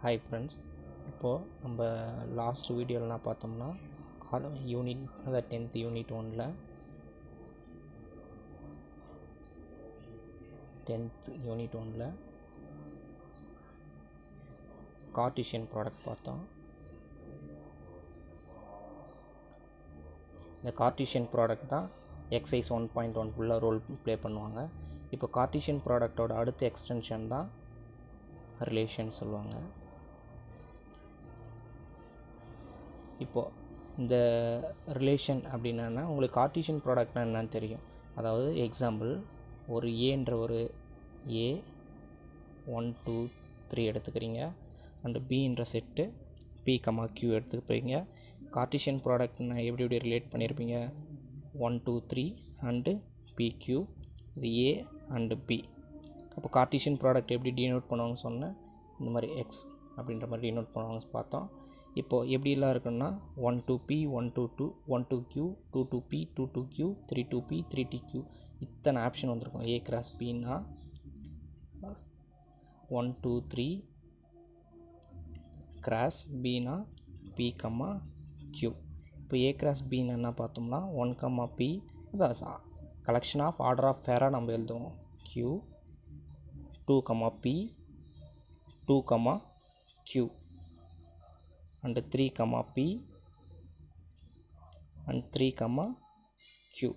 Hi friends, இப்போது நம்ம last வீடியோலாம் பார்த்தோம்னா யூனிட் அதாவது 10th யூனிட் 1ல் 10th யூனிட் 1ல் கார்ட்டீசியன் ப்ராடக்ட் பார்த்தோம். இந்த கார்ட்டீசியன் ப்ராடக்ட் தான் எக்ஸைஸ் 1.1 ஃபுல்லாக ரோல் ப்ளே பண்ணுவாங்க. இப்போ கார்ட்டீசியன் ப்ராடக்டோட அடுத்த எக்ஸ்டென்ஷன் தான் ரிலேஷன் சொல்லுவாங்க. இப்போது இந்த ரிலேஷன் அப்படின்னா உங்களுக்கு கார்ட்டீசியன் ப்ராடக்ட்னா என்னன்னு தெரியும். அதாவது எக்ஸாம்பிள், ஒரு ஏன்ற ஒரு ஏ 1 2 3 எடுத்துக்கிறீங்க, அண்டு பின்ற செட்டு P, Q எடுத்துக்கிறீங்க. கார்ட்டீசியன் ப்ராடக்ட்னா எப்படி ரிலேட் பண்ணியிருப்பீங்க? 1 2 3 அண்டு PQ, இது ஏ அண்டு பி. அப்போ கார்ட்டீசியன் ப்ராடக்ட் எப்படி டினோட் பண்ணுவாங்க சொன்னேன், இந்த மாதிரி எக்ஸ் அப்படின்ற மாதிரி டினோட் பண்ணுவாங்க பார்த்தோம். இப்போது எப்படிலாம் இருக்குன்னா 1 2P 1 2 2 1 2Q 2 2P 2 2Q 3 2P 3 2Q இத்தனை ஆப்ஷன் வந்திருக்கும். ஏ கிராஸ் பின்னா 1 2 3 கிராஸ் பின்னா P, Q. இப்போ ஏ கிராஸ் பின்னு என்ன பார்த்தோம்னா 1, P அதான் கலெக்ஷன் ஆஃப் ஆர்டர் ஆஃப் ஃபேராக நம்ம எழுதுவோம். Q 2, P 2, Q and 3, P and 3, Q.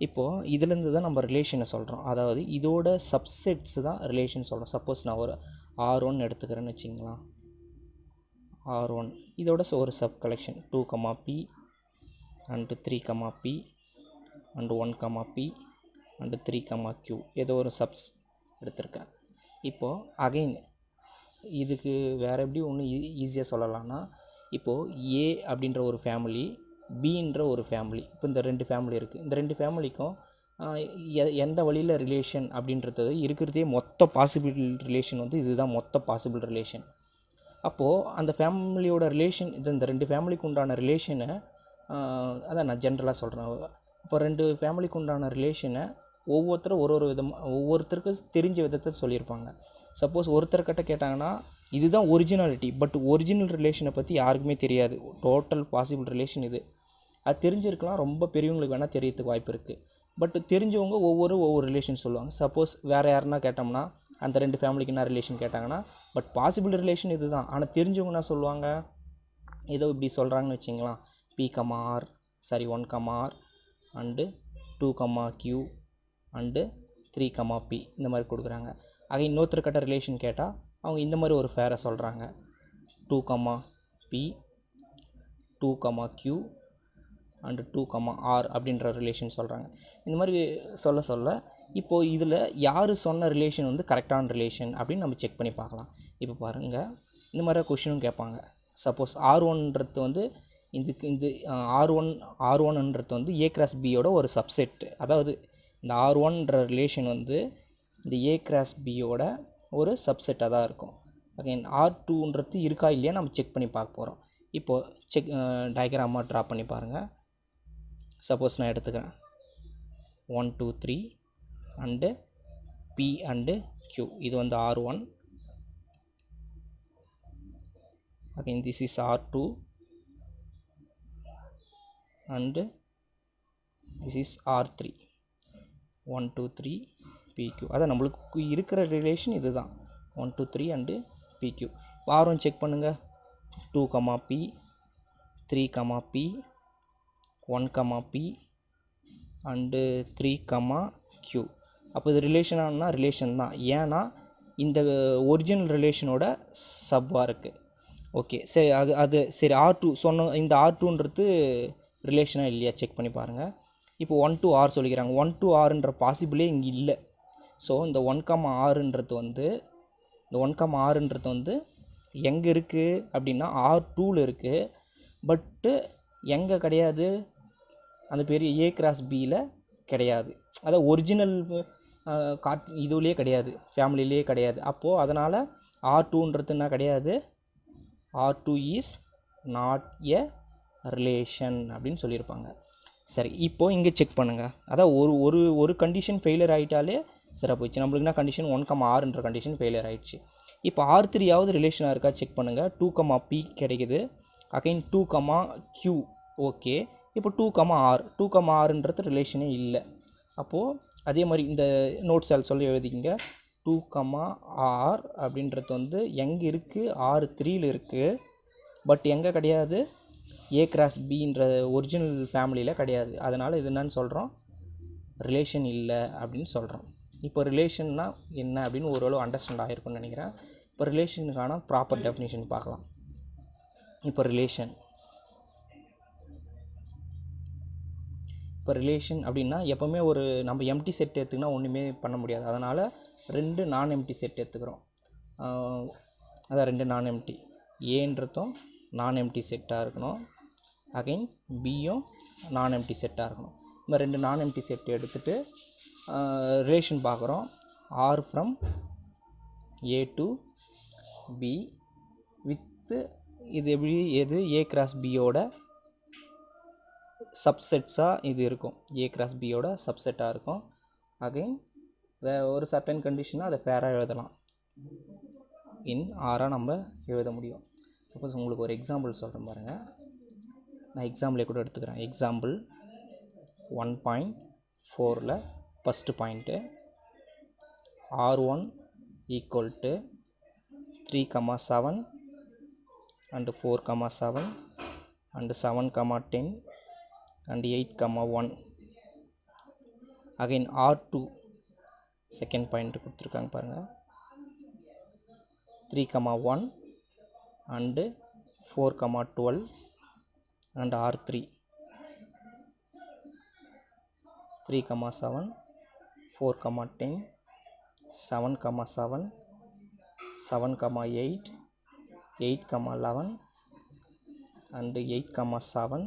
இப்போது இதிலேருந்து தான் நம்ம ரிலேஷனை சொல்கிறோம். அதாவது இதோட சப்செட்ஸ் தான் ரிலேஷன் சொல்கிறோம். சப்போஸ் நான் ஒரு R1 எடுத்துக்கிறேன்னு வச்சிங்களா, R1 இதோட ஒரு sub collection 2, P and 3, P and 1, P and 3, Q ஏதோ ஒரு சப்ஸ் எடுத்திருக்கேன். இப்போது அகைன் இதுக்கு வேறு எப்படி ஒன்று ஈஸியாக சொல்லலாம்னா, இப்போது ஏ அப்படின்ற ஒரு ஃபேமிலி, பின்ற ஒரு ஃபேமிலி, இப்போ இந்த ரெண்டு ஃபேமிலி இருக்குது. இந்த ரெண்டு ஃபேமிலிக்கும் எந்த வழியில் ரிலேஷன் அப்படின்றது இருக்கிறதே மொத்த பாசிபிள் ரிலேஷன் வந்து இதுதான் மொத்த பாசிபிள் ரிலேஷன். அப்போது அந்த ஃபேமிலியோட ரிலேஷன் இது இந்த ரெண்டு ஃபேமிலிக்கு உண்டான ரிலேஷனை அதான் நான் ஜென்ரலாக சொல்கிறேன். இப்போ ரெண்டு ஃபேமிலிக்கு உண்டான ரிலேஷனை ஒவ்வொருத்தரும் ஒரு விதமாக ஒவ்வொருத்தருக்கு தெரிஞ்ச விதத்தை சொல்லியிருப்பாங்க. சப்போஸ் ஒருத்தர்கிட்ட கேட்டாங்கன்னா இதுதான் ஒரிஜினாலிட்டி, பட் ஒரிஜினல் ரிலேஷனை பற்றி யாருக்குமே தெரியாது. டோட்டல் பாசிபிள் ரிலேஷன் இது. அது தெரிஞ்சிருக்கலாம், ரொம்ப பெரியவங்களுக்கு வேணால் தெரியறதுக்கு வாய்ப்பு இருக்குது. பட் தெரிஞ்சவங்க ஒவ்வொரு ரிலேஷன் சொல்லுவாங்க. சப்போஸ் வேறு யாருன்னா கேட்டோம்னா அந்த ரெண்டு ஃபேமிலிக்கு என்ன ரிலேஷன் கேட்டாங்கன்னா, பட் பாசிபிள் ரிலேஷன் இது தான், ஆனால் தெரிஞ்சவங்க என்ன சொல்லுவாங்க, ஏதோ இப்படி சொல்கிறாங்கன்னு வச்சிங்களா, P, R 1, R and 2, Q and 3, P இந்த மாதிரி கொடுக்குறாங்க. ஆக இன்னொருத்தர்கிட்ட ரிலேஷன் கேட்டால் அவங்க இந்த மாதிரி ஒரு ஃபேரை சொல்கிறாங்க, 2, P 2, Q அண்டு 2, R அப்படின்ற ரிலேஷன் சொல்கிறாங்க. இந்த மாதிரி சொல்ல இப்போது இதில் யார் சொன்ன ரிலேஷன் வந்து கரெக்டான ரிலேஷன் அப்படின்னு நம்ம செக் பண்ணி பார்க்கலாம். இப்போ பாருங்கள், இந்த மாதிரி கொஷினும் கேட்பாங்க. சப்போஸ் R1ன்றது வந்து இந்த R1ன்றது வந்து ஏ கிராஸ் பியோட ஒரு சப்செட்டு. அதாவது இந்த R1ன்ற ரிலேஷன் வந்து இந்த ஏ கிராஸ் பியோட ஒரு சப்செட்டாக தான் இருக்கும். அகைன் R2ன்றது இருக்கா இல்லையா நம்ம செக் பண்ணி பார்க்க போகிறோம். இப்போது டயக்ராமாக ட்ரா பண்ணி பாருங்கள். சப்போஸ் நான் எடுத்துக்கிறேன் 1 2 3 அண்டு P அண்டு Q, இது வந்து R1. Again this is R2 and this is R3. 1 2 3 PQ. அதான் நம்மளுக்கு இருக்கிற ரிலேஷன் இது தான், 1 2 3 அண்டு PQ. R1 செக் பண்ணுங்கள், 2, P 3, P 1, P and 3, Q. அப்போ இது ரிலேஷனானா ரிலேஷன் தான், ஏன்னா இந்த ஒரிஜினல் ரிலேஷனோட சப்பாக இருக்குது. ஓகே சரி, அது சரி. R2 சொன்ன இந்த R2ன்றது ரிலேஷனாக இல்லையா செக் பண்ணி பாருங்கள். இப்போ 1 to R சொல்லிக்கிறாங்க. 1 to Rன்ற பாசிபிளே இங்கே இல்லை. ஸோ இந்த 1, Rன்றது வந்து இந்த 1, Rன்றது வந்து எங்கே இருக்குது அப்படின்னா R2ல் இருக்குது. பட்டு எங்கே கிடையாது, அந்த பெரிய ஏ கிராஸ் பியில் கிடையாது. அதாவது ஒரிஜினல் இதுலேயே கிடையாது, ஃபேமிலியிலே கிடையாது. அப்போது அதனால் R2ன்றது என்ன கிடையாது, R2 is not a relation அப்படின்னு சொல்லியிருப்பாங்க. சரி, இப்போது இங்கே செக் பண்ணுங்கள். அதான் ஒரு கண்டிஷன் ஃபெயிலியர் ஆகிட்டாலே சிறப்பு போயிடுச்சு. நம்மளுக்கு என்ன கண்டிஷன், 1, Rன்ற கண்டிஷன் ஃபெயிலியர் ஆகிடுச்சு. இப்போ R3 ரிலேஷனாக இருக்கா செக் பண்ணுங்கள். 2, P கிடைக்குது. Again 2, Q okay. இப்போ 2, R 2, Rன்றது ரிலேஷனே இல்லை. அப்போது அதே மாதிரி இந்த நோட்ஸ் சொல்லி எழுதிக்கிங்க. 2, R அப்படின்றது வந்து எங்கே இருக்குது, R3ல் இருக்குது. பட் எங்கே கிடையாது, A கிராஸ் Bன்ற ஒரிஜினல் ஃபேமிலியில் கிடையாது. அதனால் இது என்னன்னு சொல்கிறோம், ரிலேஷன் இல்லை அப்படின்னு சொல்கிறோம். இப்போ ரிலேஷன்னா என்ன அப்படின்னு ஓரளவு அண்டர்ஸ்டாண்ட் ஆகிருக்குன்னு நினைக்கிறேன். இப்போ ரிலேஷனுக்கான ப்ராப்பர் டெஃபினிஷன் பார்க்கலாம். இப்போ ரிலேஷன் அப்படின்னா எப்போவுமே ஒரு நம்ம எம்டி செட் எடுத்துக்கினா ஒன்றுமே பண்ண முடியாது. அதனால் 2 நான் எம்டி செட் எடுத்துக்கிறோம். அதான் 2 நான் எம்டி. ஏன்றதும் நான் எம்டி செட்டாக இருக்கணும். அகைன் பியும் நான் எம்டி செட்டாக இருக்கணும். இந்த 2 நான் எம்டி செட் எடுத்துகிட்டு ரிலேஷன் பார்க்குறோம். R from A to B with இது எப்படி, எது A கிராஸ் பியோட சப்செட்ஸாக இது இருக்கும். A கிராஸ் பியோட சப்செட்டாக இருக்கும். அகைன் ஒரு சர்டன் கண்டிஷனாக அதை ஃபேராக எழுதலாம். இன் ஆராக நம்ம எழுத முடியும். சப்போஸ் உங்களுக்கு ஒரு எக்ஸாம்பிள் சொல்கிறேன் பாருங்கள். நான் எக்ஸாம்பிளே கூட எடுத்துக்கிறேன். எக்ஸாம்பிள் 1.4ல் first point R1 equal to 3, 7 and 4, 7 and 7, 10 and 8, 1. Again R2 second point கொடுத்துருக்காங்க பாருங்கள். 3, 1 and 4, 12 and R3 3, 7 4, 10 7, 7 7, 8 8, 11 and 8, 7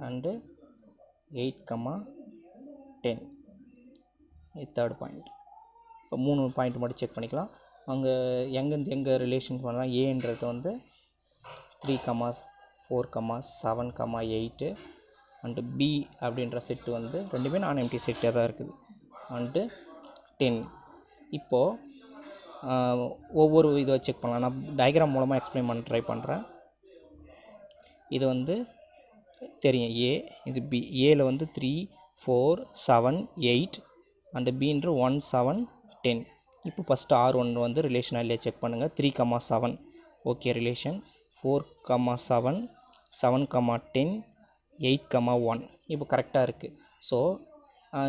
and 8, 10. Third point. இப்போ 3 பாயிண்ட் மட்டும் செக் பண்ணிக்கலாம். அங்கே எங்கேருந்து எங்கே ரிலேஷன் பண்ணலாம். ஏன்றது வந்து 3, 4, 7, 8 அண்டு பி அப்படின்ற செட்டு வந்து ரெண்டுமே நான் எம்டி செட்டாக தான் இருக்குது. அண்டு 10. இப்போது ஒவ்வொரு இதை செக் பண்ணலாம். நான் டயக்ராம் மூலமாக எக்ஸ்பிளைன் பண்ண ட்ரை பண்ணுறேன். இது வந்து தெரியும் ஏ, இது பி. ஏல வந்து 3, 4, 7, 8 அண்டு பீன்ற 1, 7, 10. இப்போ ஃபஸ்ட்டு R1 வந்து ரிலேஷன் இல்லையா செக் பண்ணுங்கள். 3, 7 ஓகே ரிலேஷன். 4, 7 7, 10 8, 1 இப்போ கரெக்டாக இருக்குது. ஸோ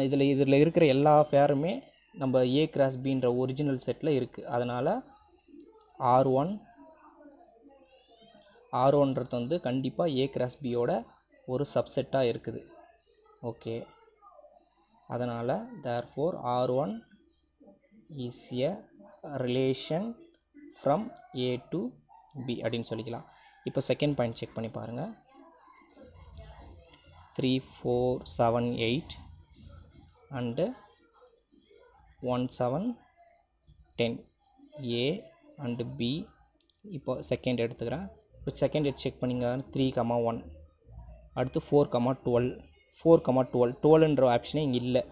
இதில் இருக்கிற எல்லா ஃபேருமே நம்ம A கிராஸ் பின்ற ஒரிஜினல் செட்டில் இருக்குது. அதனால் R1ன்றது வந்து கண்டிப்பாக A கிராஸ் பியோட ஒரு சப்செட்டாக இருக்குது. ஓகே, அதனால் therefore R1 is a relation from A to B அப்படின்னு சொல்லிக்கலாம். இப்போ செகண்ட் பாயிண்ட் செக் பண்ணி பாருங்கள். 3, 4, 7, 8 and 1, 7, 10 A and B. இப்போ செகண்ட் எடுத்துக்கிறேன். இப்போ செகண்ட் செக் பண்ணிங்க. 3, 1 அடுத்து 4, 12 4, 12 12ன்ற ஆப்ஷனே இங்கே இல்லை.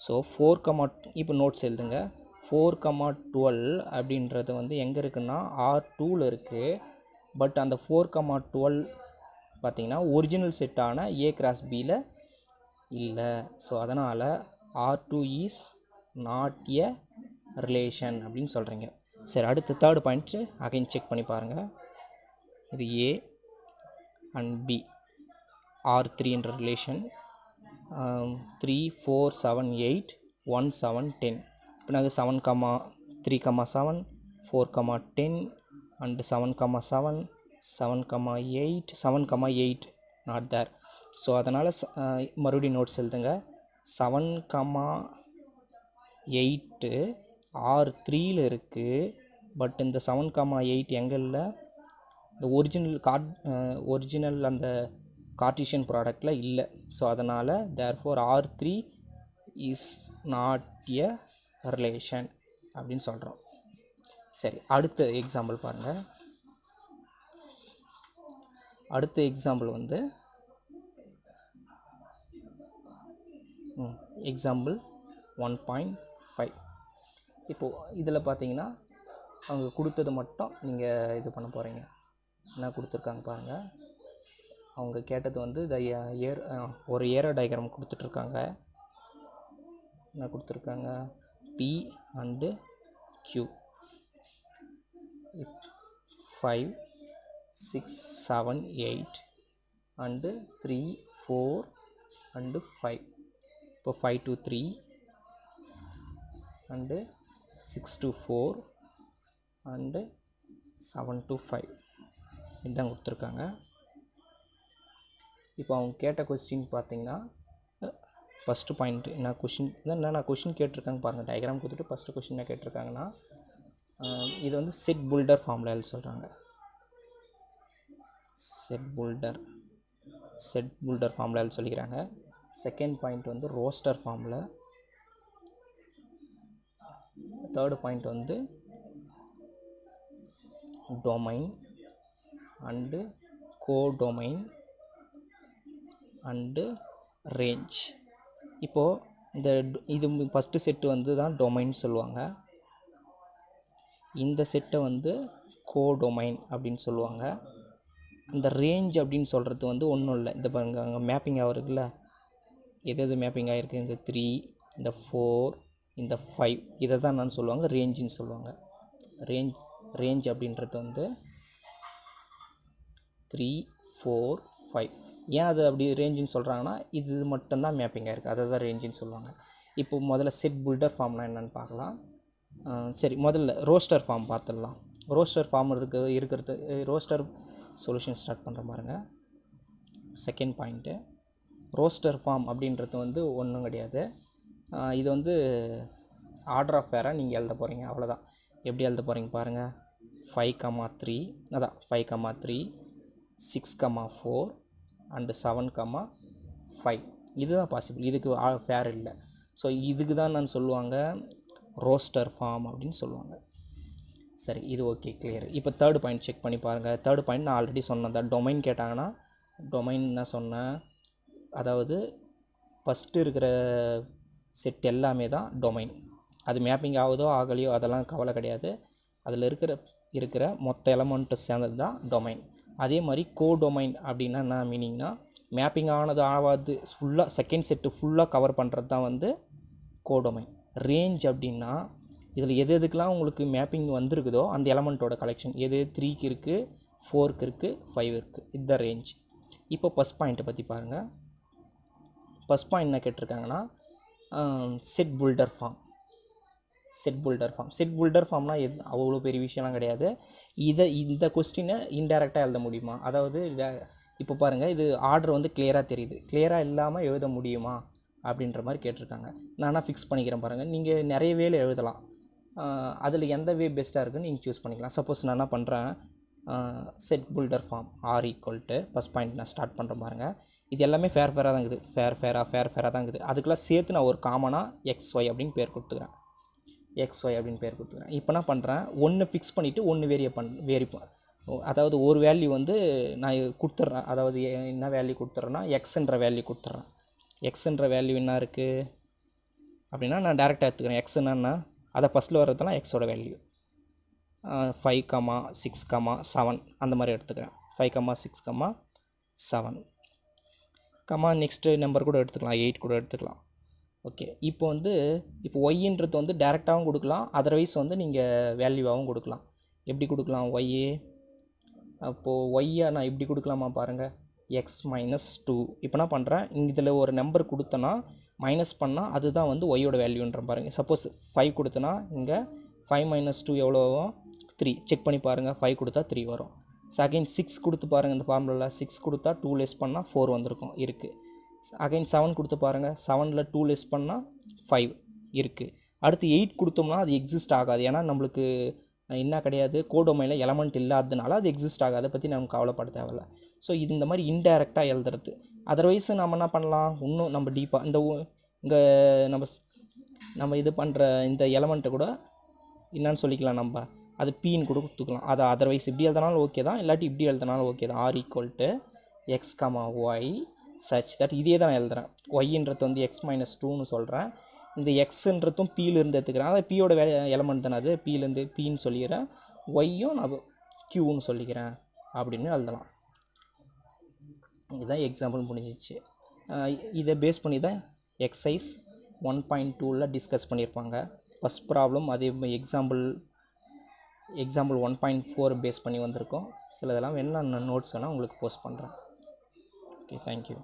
ஸோ 4, இப்போ நோட்ஸ் எழுதுங்க. 4, 12 அப்படின்றது வந்து எங்கே இருக்குன்னா R2ல் இருக்குது. பட் அந்த 4, 12 பார்த்திங்கன்னா ஒரிஜினல் செட்டான A கிராஸ் பியில் இல்லை. ஸோ அதனால் R2 is not a relation அப்படின்னு சொல்கிறீங்க. சரி, அடுத்து தேர்ட் பாயிண்ட்டு அகைன் செக் பண்ணி பாருங்கள். இது A அண்ட் B R3ன்ற ரிலேஷன். 3, 4, 7, 8 1, 7, 10. இப்போ நாங்கள் 7, 3, 7 4, 10 அண்டு 7, 7 7, 8 7, 8 நாட் தேர். ஸோ அதனால் மறுபடியும் நோட்ஸ் எழுதுங்க. 7, 8 R3ல் இருக்குது. பட் இந்த 7, 8 எங்கே இல்லை, இந்த ஒரிஜினல் அந்த கார்ட்டீசியன் ப்ராடக்டில் இல்லை. ஸோ அதனால் therefore R3 is not a relation அப்படின்னு சொல்கிறோம். சரி, அடுத்த எக்ஸாம்பிள் பாருங்கள். அடுத்த எக்ஸாம்பிள் வந்து எக்ஸாம்பிள் 1.5. இப்போது இதில் பார்த்தீங்கன்னா அவங்க கொடுத்தது மட்டும் நீங்கள் இது பண்ண போகிறீங்க. என்ன கொடுத்துருக்காங்க பாருங்கள். அவங்க கேட்டது வந்து ஒரு ஏரோ டயக்ராம் கொடுத்துட்ருக்காங்க. என்ன கொடுத்துருக்காங்க, P and Q 5 6 7 8 and 3 4 and 5. இப்போ 5 to 3 and 6 to 4 and 7 to 5 இதுதான் கொடுத்துருக்காங்க. இப்போ அவங்க கேட்ட கொஸ்டின் பார்த்தீங்கன்னா ஃபஸ்ட்டு பாயிண்ட்டு நான் கொஷின் கேட்டிருக்காங்க பாருங்கள். டயக்ராம் கொடுத்துட்டு ஃபஸ்ட்டு கொஷின் என்ன கேட்டிருக்காங்கன்னா, இது வந்து செட் புல்டர் ஃபார்மில் எழுத சொல்கிறாங்க. செட் புல்டர் ஃபார்மில் எழுத சொல்லிக்கிறாங்க. செகண்ட் பாயிண்ட் வந்து ரோஸ்டர் ஃபார்மில். தேர்டு பாயிண்ட் வந்து domain and codomain and range. இப்போது இது ஃபஸ்ட்டு செட்டு வந்து தான் டொமைன் சொல்லுவாங்க. இந்த செட்டை வந்து கோடொமைன் அப்படின்னு சொல்லுவாங்க. இந்த ரேஞ்ச் அப்படின்னு சொல்கிறது வந்து ஒன்றும் இல்லை. இந்த பாருங்க, அங்கே மேப்பிங் ஆகிருக்குல்ல, எது மேப்பிங் ஆகிருக்கு, இந்த 3 இந்த 4 இந்த 5 இதை தான் நான் சொல்லுவாங்க ரேஞ்சுன்னு சொல்லுவாங்க. ரேஞ்ச் அப்படின்றது வந்து 3 4 5. ஏன் அது அப்படி ரேஞ்சுன்னு சொல்கிறாங்கன்னா, இது மட்டும்தான் மேப்பிங் ஆகிருக்கு, அதை தான் ரேஞ்சுன்னு சொல்லுவாங்க. இப்போ முதல்ல செட் புல்டர் ஃபார்ம்னால் என்னென்னு பார்க்கலாம். சரி, முதல்ல ரோஸ்டர் ஃபார்ம் பார்த்துடலாம். ரோஸ்டர் ஃபார்ம் இருக்கிறது ரோஸ்டர் சொல்யூஷன் ஸ்டார்ட் பண்ணுற பாருங்க. செகண்ட் பாயிண்ட்டு, ரோஸ்டர் ஃபார்ம் அப்படின்றது வந்து ஒன்றும் கிடையாது. இது வந்து ஆர்டர் ஆஃப் ஃபேராக நீங்கள் எழுத போகிறீங்க, அவ்வளோதான். எப்படி எழுத போகிறீங்க பாருங்கள். 5, 3 அதான் 5, 3 6, 4 அண்டு 7, 5 இதுதான் பாசிபிள். இதுக்கு ஃபேர் இல்லை. ஸோ இதுக்கு தான் நான் சொல்லுவாங்க ரோஸ்டர் ஃபார்ம் அப்படின்னு சொல்லுவாங்க. சரி, இது ஓகே, கிளியர். இப்போ தேர்டு பாயிண்ட் செக் பண்ணி பாருங்கள். தேர்டு பாயிண்ட் நான் ஆல்ரெடி சொன்னேன் தான். டொமைன் கேட்டாங்கன்னா டொமைன் என்ன சொன்னேன், அதாவது ஃபஸ்ட்டு இருக்கிற செட் எல்லாமே தான் டொமைன். அது மேப்பிங் ஆகுதோ ஆகலையோ அதெல்லாம் கவலை கிடையாது. அதில் இருக்கிற மொத்த எலமெண்ட்டு சேர்ந்தது தான் டொமைன். அதே மாதிரி கோடொமைன் அப்படின்னா என்ன மீனிங்னா, மேப்பிங் ஆனது ஆகாது ஃபுல்லாக செகண்ட் செட்டு ஃபுல்லாக கவர் பண்ணுறது தான் வந்து கோடொமைன். ரேஞ்ச் அப்படின்னா இதில் எதுக்கெலாம் உங்களுக்கு மேப்பிங் வந்திருக்குதோ அந்த எலமெண்ட்டோட கலெக்ஷன். எது 3க்கு இருக்குது, 4க்கு இருக்குது, 5 இருக்குது, இதுதான் ரேஞ்ச். இப்போ ஃபஸ்ட் பாயிண்ட்டை பற்றி பாருங்கள். ஃபஸ்ட் பாயிண்ட் என்ன கேட்டிருக்காங்கன்னா, செட் புல்டர் ஃபார்ம். செட் புல்டர் ஃபார்ம்னால் அவ்வளோ பெரிய விஷயம்லாம் கிடையாது. இந்த கொஸ்டினை இன்டெரக்டாக எழுத முடியுமா, அதாவது இப்போ பாருங்கள், இது ஆர்டர் வந்து கிளியராக தெரியுது. கிளியராக இல்லாமல் எழுத முடியுமா அப்படின்ற மாதிரி கேட்டிருக்காங்க. நானாக ஃபிக்ஸ் பண்ணிக்கிறேன் பாருங்கள். நீங்கள் நிறைய வேலை எழுதலாம், அதில் எந்த வே பெஸ்ட்டாக இருக்குன்னு நீங்கள் சூஸ் பண்ணிக்கலாம். சப்போஸ் நான் என்ன பண்ணுறேன், set builder form R equal to first point நான் ஸ்டார்ட் பண்ணுறேன் பாருங்கள். இது எல்லாமே ஃபேராக தான் இருக்குது, ஃபேராக தான் இருக்குது. அதுக்கெல்லாம் சேர்த்து நான் ஒரு காமனாக XY அப்படின்னு பேர் கொடுத்துக்கிறேன். இப்போ என்ன பண்ணுறேன், ஒன்று ஃபிக்ஸ் பண்ணிவிட்டு ஒன்று வேரிப்பேன். அதாவது ஒரு வேல்யூ வந்து நான் கொடுத்துட்றேன். அதாவது என்ன வேல்யூ கொடுத்துட்றேன்னா, எக்ஸ்ன்ற வேல்யூ கொடுத்துட்றேன். எக்ஸ்ன்ற வேல்யூ என்ன இருக்குது அப்படின்னா நான் டேரெக்டாக எடுத்துக்கிறேன். எக்ஸ்ன்னா அதை ஃபஸ்ட்டில் வர்றதுலாம் எக்ஸோட வேல்யூ. 5, 6, 7 அந்த மாதிரி எடுத்துக்கிறேன். 5, 6, 7 நெக்ஸ்ட்டு நம்பர் கூட எடுத்துக்கலாம், 8 கூட எடுத்துக்கலாம். ஓகே, இப்போ ஒய்ன்றது வந்து டேரெக்டாகவும் கொடுக்கலாம், அதர்வைஸ் வந்து நீங்கள் வேல்யூவாகவும் கொடுக்கலாம். எப்படி கொடுக்கலாம் ஒய்யே? அப்போது ஒய்யை நான் இப்படி கொடுக்கலாமா பாருங்கள், x - 2. இப்போ என்ன பண்ணுறேன், இதில் ஒரு நம்பர் கொடுத்தனா மைனஸ் பண்ணால் அதுதான் வந்து ஒய்யோட வேல்யூன்ற பாருங்கள். சப்போஸ் 5 கொடுத்தனா இங்கே 5 - 2 எவ்வளோ வரும், 3. செக் பண்ணி பாருங்கள், 5 கொடுத்தா 3 வரும். அகைன் 6 கொடுத்து பாருங்கள், இந்த ஃபார்முலாவில் 6 கொடுத்தா 2 லெஸ் பண்ணால் 4 வந்திருக்கும், இருக்குது. அகைன் 7 கொடுத்து பாருங்கள், 7ல் 2 லெஸ் பண்ணால் 5 இருக்குது. அடுத்து 8 கொடுத்தோம்னா அது எக்ஸிஸ்ட் ஆகாது, ஏன்னா நம்மளுக்கு என்ன கிடையாது, கோடொமைனில் எலமெண்ட் இல்லாததுனால அது எக்ஸிஸ்ட் ஆகாது. அதை பற்றி நமக்கு கவலைப்பட தேவையில்ல. ஸோ இந்த மாதிரி இன்டைரக்டாக எழுதுறது. அதர்வைஸ் நம்ம என்ன பண்ணலாம், இன்னும் நம்ம டீப்பாக இங்கே நம்ம இது பண்ணுற இந்த எலமெண்ட்டை கூட என்னன்னு சொல்லிக்கலாம், நம்ம அது பீன்னு கூட கொடுத்துக்கலாம். அதை அதர்வைஸ் இப்படி எழுதினாலும் ஓகே தான், இல்லாட்டி இப்படி எழுதினாலும் ஓகே தான். R equal to x, y such that இதே தான் நான் எழுதுகிறேன். ஒய்ன்றது வந்து x - 2ன்னு சொல்கிறேன். இந்த எக்ஸுன்றதும் பீலேருந்து எடுத்துக்கிறேன், அதாவது பியோட எலமெண்ட் தானே அது, பீலேருந்து பின்னு சொல்லிக்கிறேன், ஒய்யும் நான் க்யூன்னு சொல்லிக்கிறேன் அப்படின்னு எழுதலாம். இதுதான் எக்ஸாம்பிள் முடிஞ்சிச்சு. இதை பேஸ் பண்ணி தான் எக்ஸசைஸ் 1.2ல் டிஸ்கஸ் பண்ணியிருப்பாங்க. ஃபஸ்ட் ப்ராப்ளம் அதே எக்ஸாம்பிள் 1.4 பேஸ் பண்ணி வந்திருக்கோம். சிலதெல்லாம் வேணால் நான் நோட்ஸ் வேணால் உங்களுக்கு போஸ்ட் பண்ணுறேன். Okay, thank you.